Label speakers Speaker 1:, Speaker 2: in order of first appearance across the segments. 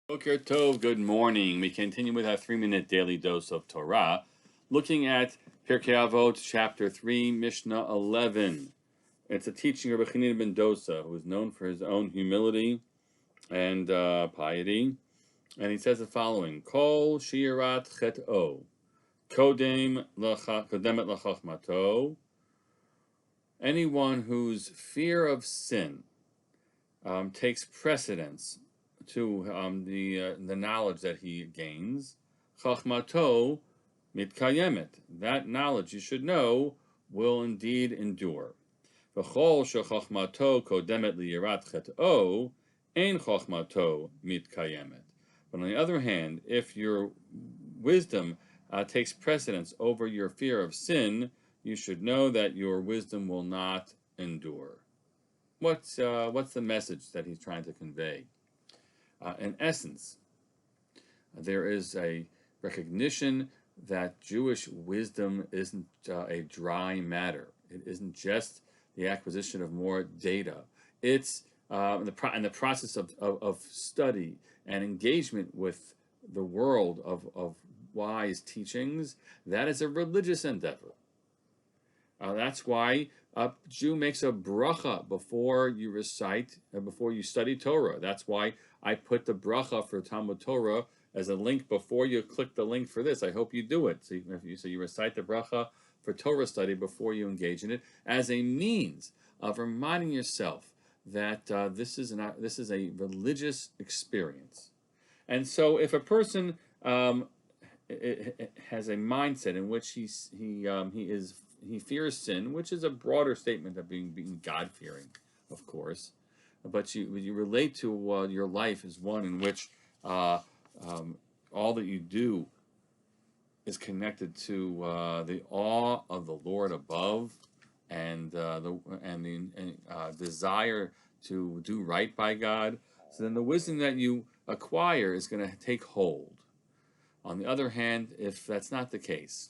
Speaker 1: Boker Tov, good morning. We continue with our 3-minute daily dose of Torah, looking at Pirkei Avot, chapter 3, Mishnah 11. It's a teaching of Rabbi Chanina ben Dosa, who is known for his own humility and piety. And he says the following: Kol shirat chet'o, kodemet lachachmato. Anyone whose fear of sin takes precedence to the knowledge that he gains, chachmato mitkayemet. That knowledge, you should know, will indeed endure. V'chol shechachmato kodemet liyirat chet'o, ein chachmato mitkayemet. But on the other hand, if your wisdom takes precedence over your fear of sin, you should know that your wisdom will not endure. What's the message that he's trying to convey? In essence, there is a recognition that Jewish wisdom isn't a dry matter. It isn't just the acquisition of more data. It's in the process of study and engagement with the world of wise teachings. That is a religious endeavor. That's why a Jew makes a bracha before you recite, before you study Torah. That's why I put the bracha for Talmud Torah as a link before you click the link for this. I hope you do it. So you recite the bracha for Torah study before you engage in it, as a means of reminding yourself that this is a religious experience. And so, if a person has a mindset in which he fears sin, which is a broader statement of being God-fearing, of course, but you relate to your life as one in which all that you do is connected to the awe of the Lord above, and the desire to do right by God. So then the wisdom that you acquire is going to take hold. On the other hand, if that's not the case,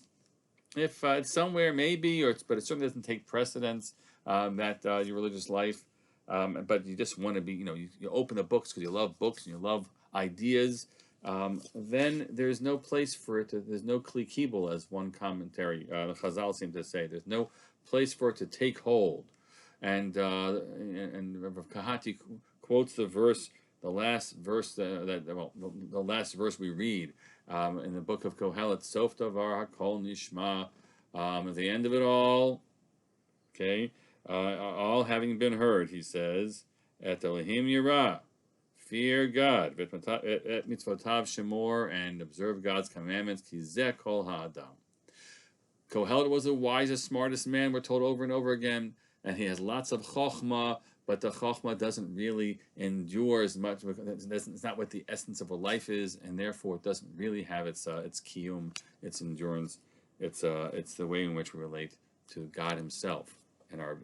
Speaker 1: if it's somewhere maybe, but it certainly doesn't take precedence that your religious life, but you just want to be, you open the books because you love books and you love ideas, then there's no place for it. There's no kli kibul, as one commentary, the Chazal seem to say. There's no place for it to take hold. And Rav Kahati quotes the verse, the last verse the last verse we read in the book of Kohelet, Sof Davar Hakol Nishma. At the end of it all, okay, all having been heard, he says, Et Elohim Yirah, fear God, Et Mitzvotav Shemor, and observe God's commandments, Ki Zeh Kol Ha'adam. Kohelet was the wisest, smartest man, we're told over and over again, and he has lots of chokhmah, but the chokhmah doesn't really endure as much. It's not what the essence of a life is, and therefore it doesn't really have its kiyum, its endurance. It's the way in which we relate to God Himself and our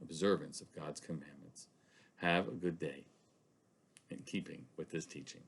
Speaker 1: observance of God's commandments. Have a good day in keeping with this teaching.